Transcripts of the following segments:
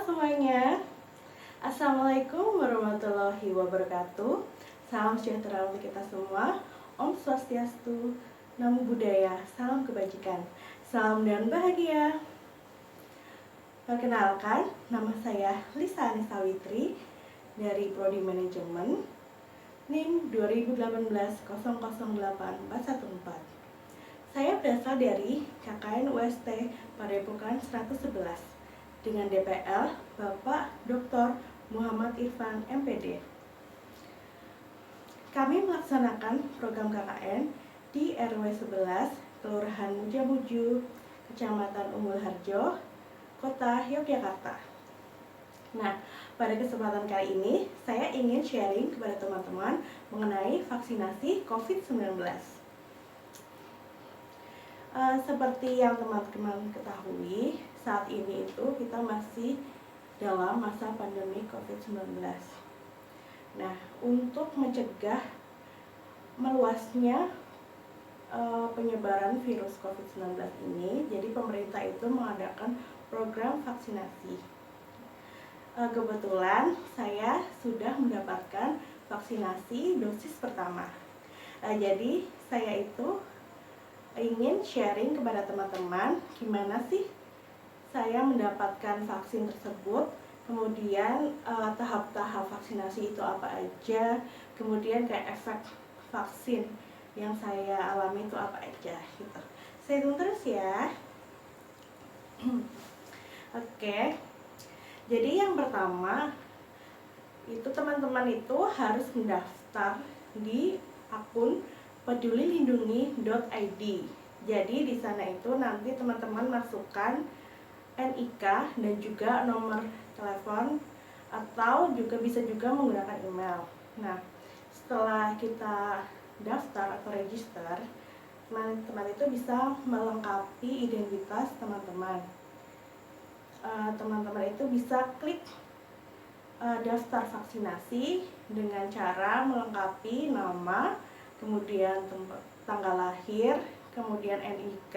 semuanya, Assalamualaikum warahmatullahi wabarakatuh. Salam sejahtera untuk kita semua. Om Swastiastu, Namo Buddhaya, salam kebajikan, salam dan bahagia. Perkenalkan, nama saya Lisa Anissa Witri dari Prodi Manajemen, NIM 2018008414. Saya berasal dari KKN UST Padepokan 111 dengan DPL Bapak Dr. Muhammad Irfan MPD. Kami melaksanakan program KKN di RW 11, Kelurahan Mujamuju, Kecamatan Umbul Harjo, Kota Yogyakarta. Nah, pada kesempatan kali ini saya ingin sharing kepada teman-teman mengenai vaksinasi COVID-19. Seperti yang teman-teman ketahui, saat ini itu kita masih dalam masa pandemi COVID-19. Nah, untuk mencegah meluasnya penyebaran virus COVID-19 ini, jadi pemerintah itu mengadakan program vaksinasi. Kebetulan saya sudah mendapatkan vaksinasi dosis pertama. Jadi saya itu ingin sharing kepada teman-teman gimana sih saya mendapatkan vaksin tersebut, kemudian tahap-tahap vaksinasi itu apa aja, kemudian kayak efek vaksin yang saya alami itu apa aja gitu. Stay tune terus ya. Oke. Jadi yang pertama itu teman-teman itu harus mendaftar di akun pedulilindungi.id. Jadi di sana itu nanti teman-teman masukkan NIK dan juga nomor telepon, atau juga bisa juga menggunakan email. Nah, setelah kita daftar atau register, teman-teman itu bisa melengkapi identitas teman-teman. Teman-teman itu bisa klik daftar vaksinasi dengan cara melengkapi nama, kemudian tanggal lahir, kemudian NIK,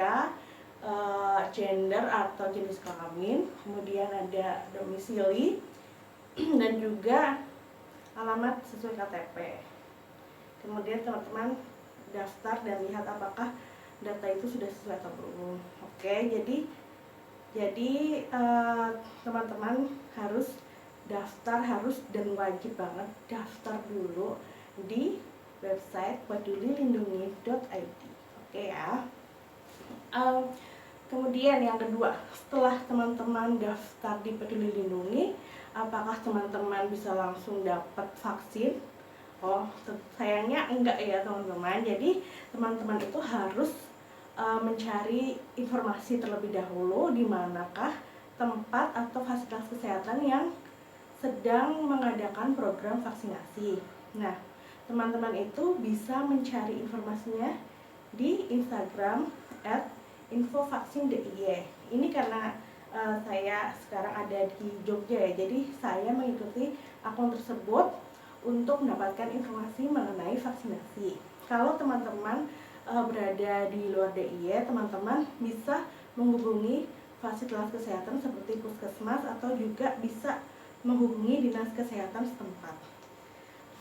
gender atau jenis kelamin, kemudian ada domisili dan juga alamat sesuai KTP. Kemudian teman-teman daftar dan lihat apakah data itu sudah sesuai atau belum. Oke, jadi teman-teman harus daftar, harus dan wajib banget daftar dulu di website pedulilindungi.id. Oke ya. Kemudian yang kedua, setelah teman-teman daftar di Peduli Lindungi, apakah teman-teman bisa langsung dapat vaksin? Oh, sayangnya enggak ya teman-teman. Jadi teman-teman itu harus mencari informasi terlebih dahulu di manakah tempat atau fasilitas kesehatan yang sedang mengadakan program vaksinasi. Nah, teman-teman itu bisa mencari informasinya di Instagram @infovaksin.dy. Ini karena saya sekarang ada di Jogja ya, jadi saya mengikuti akun tersebut untuk mendapatkan informasi mengenai vaksinasi. Kalau teman-teman berada di luar DIY, teman-teman bisa menghubungi fasilitas kesehatan seperti puskesmas atau juga bisa menghubungi dinas kesehatan setempat.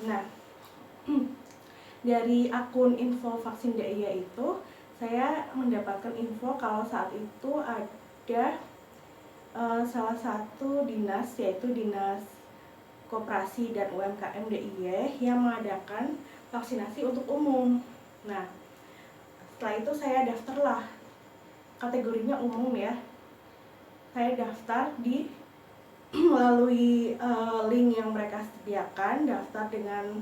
Nah, dari akun infovaksin.dy itu saya mendapatkan info kalau saat itu ada salah satu dinas, yaitu Dinas Koperasi dan UMKM DIY yang mengadakan vaksinasi untuk umum. Nah, setelah itu saya daftarlah, kategorinya umum ya. Saya daftar di melalui link yang mereka sediakan, daftar dengan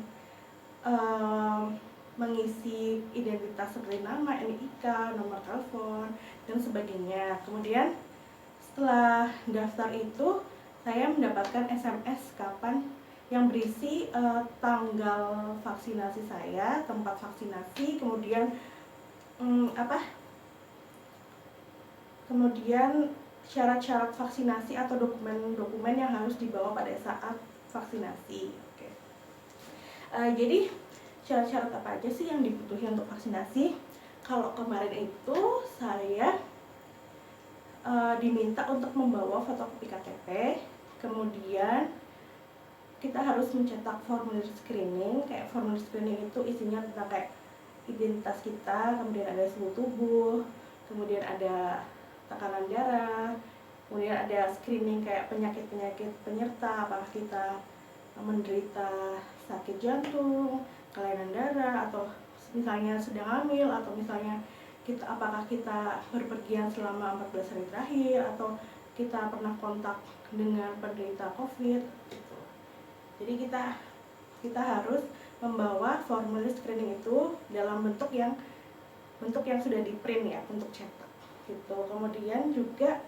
mengisi identitas seperti nama, NIK, nomor telepon, dan sebagainya. Kemudian setelah daftar itu, saya mendapatkan SMS kapan yang berisi tanggal vaksinasi saya, tempat vaksinasi, kemudian kemudian syarat-syarat vaksinasi atau dokumen-dokumen yang harus dibawa pada saat vaksinasi. Oke. Jadi syarat-syarat apa aja sih yang dibutuhkan untuk vaksinasi? Kalau kemarin itu saya diminta untuk membawa fotokopi KTP, Kemudian kita harus mencetak formulir screening. Kayak formulir screening itu isinya tentang kayak identitas kita, kemudian ada suhu tubuh, kemudian ada tekanan darah, kemudian ada screening kayak penyakit-penyakit penyerta, apakah kita menderita sakit jantung, kelainan darah, atau misalnya sedang hamil, atau misalnya apakah kita berpergian selama 14 hari terakhir, atau kita pernah kontak dengan penderita COVID gitu. Jadi kita harus membawa formulir screening itu dalam bentuk yang sudah di print ya, untuk cetak gitu. Kemudian juga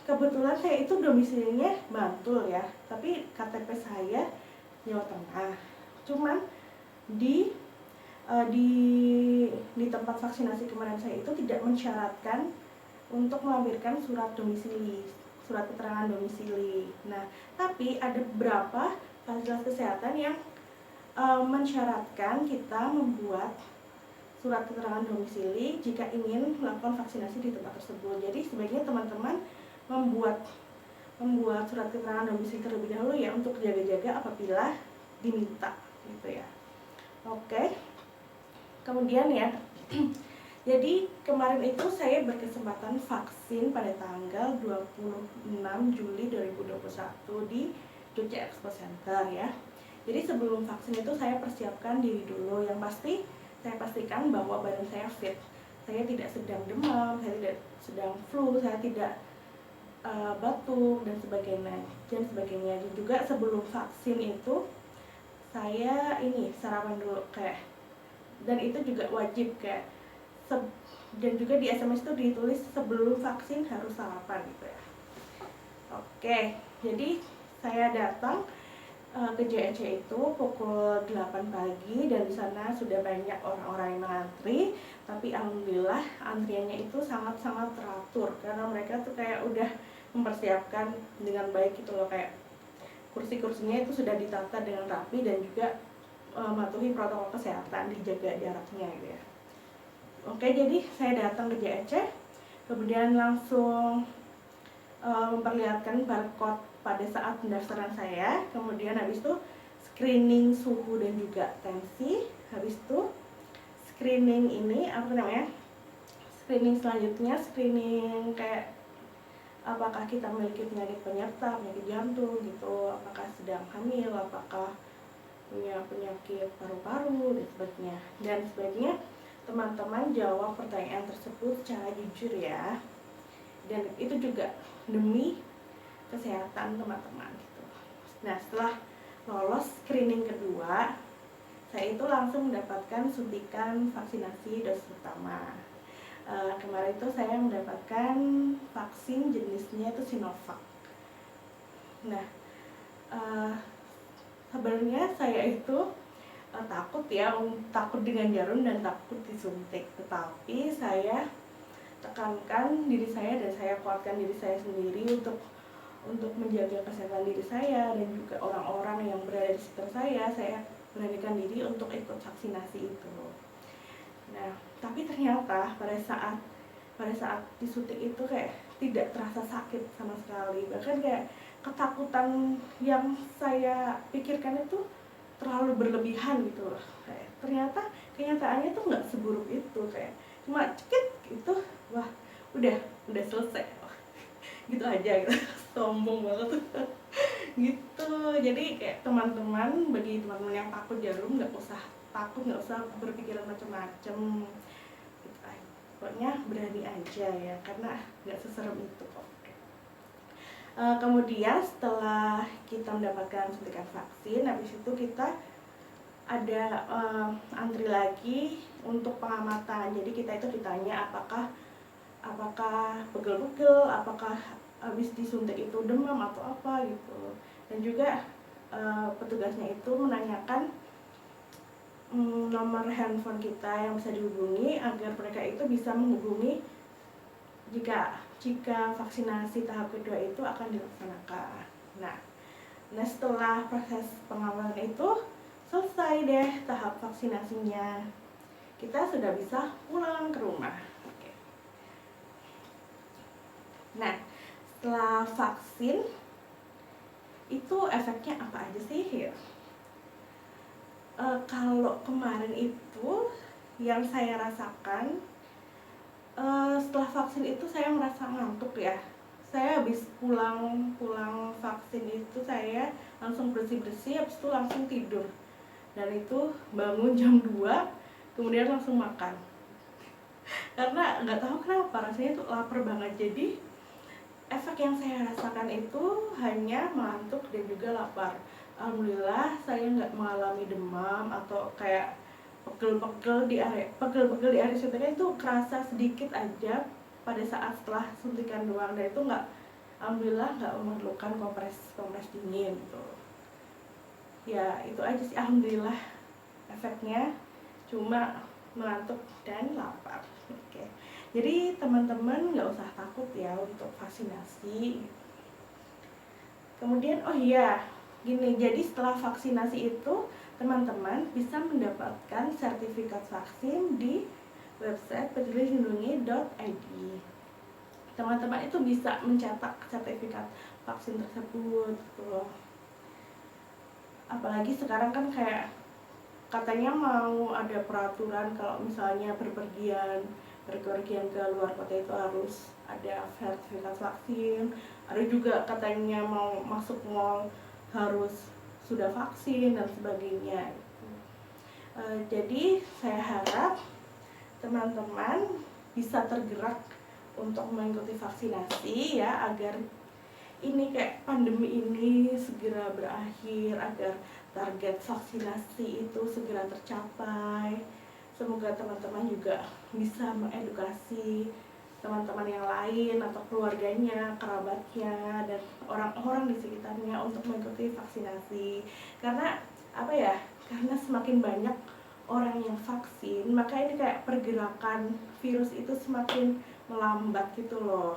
kebetulan saya itu domisilinya Bantul ya, tapi KTP saya Jawa Tengah. Cuman di tempat vaksinasi kemarin saya itu tidak mensyaratkan untuk melampirkan surat domisili, surat keterangan domisili. Nah, tapi ada beberapa fasilitas kesehatan yang mensyaratkan kita membuat surat keterangan domisili jika ingin melakukan vaksinasi di tempat tersebut. Jadi sebaiknya teman-teman membuat surat keterangan domisili terlebih dahulu ya, untuk jaga-jaga apabila diminta gitu ya. Oke. Kemudian ya, jadi kemarin itu saya berkesempatan vaksin pada tanggal 26 Juli 2021 di Jogja Expo Center ya. Jadi sebelum vaksin itu saya persiapkan diri dulu. Yang pasti saya pastikan bahwa badan saya fit. Saya tidak sedang demam, saya tidak sedang flu, saya tidak batuk dan sebagainya. Dan juga sebelum vaksin itu saya sarapan dulu kayak, dan itu juga wajib kayak dan juga di SMS itu ditulis sebelum vaksin harus sarapan gitu ya. Oke, jadi saya datang ke JNC itu pukul 8 pagi dan di sana sudah banyak orang-orang yang mengantri, tapi alhamdulillah antriannya itu sangat-sangat teratur karena mereka tuh kayak udah mempersiapkan dengan baik gitu loh, kayak kursi-kursinya itu sudah ditata dengan rapi dan juga mematuhi protokol kesehatan, dijaga jaraknya gitu ya. Oke, jadi saya datang ke JNC, kemudian langsung memperlihatkan barcode pada saat pendaftaran saya. Kemudian habis itu screening suhu dan juga tensi. Habis itu screening screening selanjutnya, screening kayak apakah kita memiliki penyakit penyerta, penyakit jantung gitu, apakah sedang hamil, apakah punya penyakit paru-paru dan sebagainya. Dan sebaiknya teman-teman jawab pertanyaan tersebut secara jujur ya. Dan itu juga demi kesehatan teman-teman gitu. Nah, setelah lolos screening kedua, saya itu langsung mendapatkan suntikan vaksinasi dosis pertama. Kemarin itu saya mendapatkan vaksin jenisnya itu Sinovac. Nah, sebenarnya saya itu takut dengan jarum dan takut disuntik, tetapi saya tekankan diri saya dan saya kuatkan diri saya sendiri untuk menjaga kesehatan diri saya dan juga orang-orang yang berada di sekitar saya beranikan diri untuk ikut vaksinasi itu. Nah, tapi ternyata pada saat disuntik itu kayak tidak terasa sakit sama sekali, bahkan kayak ketakutan yang saya pikirkan itu terlalu berlebihan gitu loh. Kayak ternyata kenyataannya tuh nggak seburuk itu, kayak cuma cekit gitu, wah udah selesai gitu aja gitu. Sombong banget gitu. Jadi kayak bagi teman-teman yang takut jarum, nggak usah takut, nggak usah berpikiran macam-macam gitu. Pokoknya berani aja ya, karena nggak seserem itu kok. Kemudian setelah kita mendapatkan suntikan vaksin, habis itu kita ada antri lagi untuk pengamatan. Jadi kita itu ditanya apakah pegel-pegel, apakah habis disuntik itu demam atau apa gitu. Dan juga petugasnya itu menanyakan nomor handphone kita yang bisa dihubungi agar mereka itu bisa menghubungi jika vaksinasi tahap kedua itu akan dilaksanakan. Nah, setelah proses pengamanan itu selesai deh tahap vaksinasinya, kita sudah bisa pulang ke rumah. Oke. Nah, setelah vaksin itu efeknya apa aja sih ya? Kalau kemarin itu yang saya rasakan, setelah vaksin itu saya merasa ngantuk ya. Saya habis pulang vaksin itu saya langsung bersih-bersih, habis itu langsung tidur. Dan itu bangun jam 2, kemudian langsung makan. Karena nggak tahu kenapa rasanya tuh lapar banget. Jadi efek yang saya rasakan itu hanya mengantuk dan juga lapar. Alhamdulillah saya nggak mengalami demam atau kayak pegel-pegel di area suntikan. Itu kerasa sedikit aja pada saat setelah suntikan doang, dan itu nggak, alhamdulillah nggak memerlukan kompres dingin gitu. Ya itu aja sih, alhamdulillah efeknya cuma mengantuk dan lapar. Oke. Jadi teman-teman nggak usah takut ya untuk vaksinasi. Kemudian oh iya, gini, jadi setelah vaksinasi itu teman-teman bisa mendapatkan sertifikat vaksin di website pedulilindungi.id. Teman-teman itu bisa mencetak sertifikat vaksin tersebut gitu loh. Apalagi sekarang kan kayak katanya mau ada peraturan kalau misalnya berpergian ke luar kota itu harus ada sertifikat vaksin. Ada juga katanya mau masuk mall harus sudah vaksin dan sebagainya. Jadi saya harap teman-teman bisa tergerak untuk mengikuti vaksinasi ya, agar ini kayak pandemi ini segera berakhir, agar target vaksinasi itu segera tercapai. Semoga teman-teman juga bisa mengedukasi teman-teman yang lain atau keluarganya, kerabatnya, dan orang-orang di sekitarnya untuk mengikuti vaksinasi. Karena apa ya? Karena semakin banyak orang yang vaksin, maka ini kayak pergerakan virus itu semakin melambat gitu loh.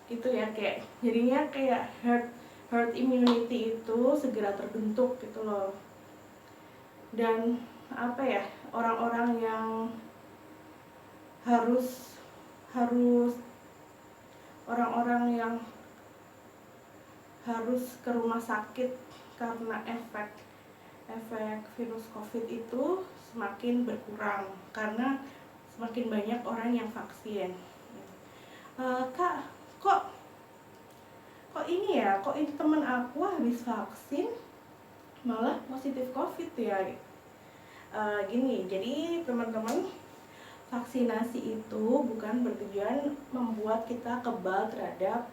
Gitu ya, kayak jadinya kayak herd immunity itu segera terbentuk gitu loh. Dan apa ya, orang-orang yang harus orang-orang yang harus ke rumah sakit karena efek virus COVID itu semakin berkurang karena semakin banyak orang yang vaksin. Kak, kok ini ya, kok ini temen aku habis vaksin malah positif COVID ya? Gini, jadi teman-teman, vaksinasi itu bukan bertujuan membuat kita kebal terhadap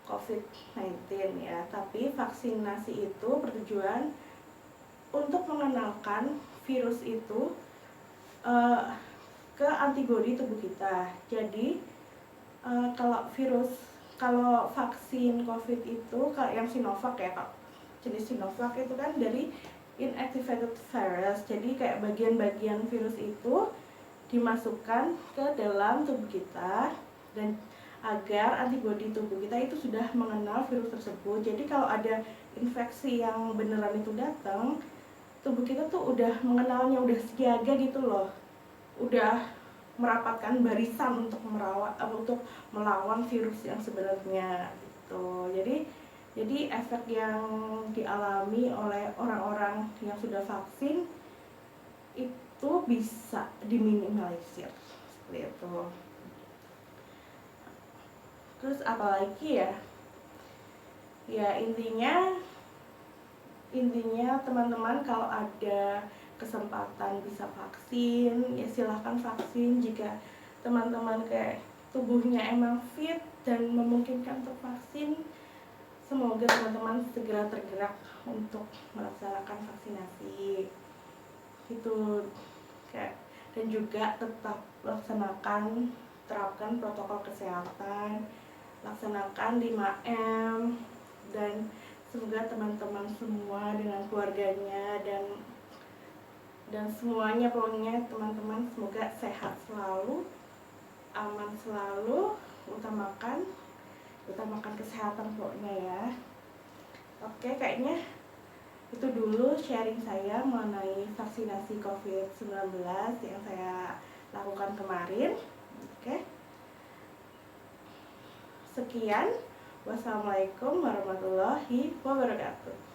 COVID-19 ya, tapi vaksinasi itu bertujuan untuk mengenalkan virus itu ke antibodi tubuh kita. Jadi kalau vaksin COVID itu, kalau yang Sinovac ya, Kak, jenis Sinovac itu kan dari inactivated virus. Jadi kayak bagian-bagian virus itu dimasukkan ke dalam tubuh kita, dan agar antibodi tubuh kita itu sudah mengenal virus tersebut. Jadi kalau ada infeksi yang beneran itu datang, tubuh kita tuh udah mengenalnya, udah siaga gitu loh, udah merapatkan barisan untuk melawan virus yang sebenarnya gitu. Jadi efek yang dialami oleh orang-orang yang sudah vaksin itu bisa diminimalisir seperti itu. Terus apalagi ya? Ya intinya teman-teman, kalau ada kesempatan bisa vaksin, ya silahkan vaksin. Jika teman-teman kayak tubuhnya emang fit dan memungkinkan untuk vaksin, semoga teman-teman segera tergerak untuk melaksanakan vaksinasi gitu. Dan juga tetap terapkan protokol kesehatan, laksanakan 5M, dan semoga teman-teman semua dengan keluarganya dan semuanya, pokoknya teman-teman semoga sehat selalu, aman selalu, utamakan kesehatan pokoknya ya. Oke, kayaknya itu dulu sharing saya mengenai vaksinasi COVID-19 yang saya lakukan kemarin. Oke. Sekian, wassalamualaikum warahmatullahi wabarakatuh.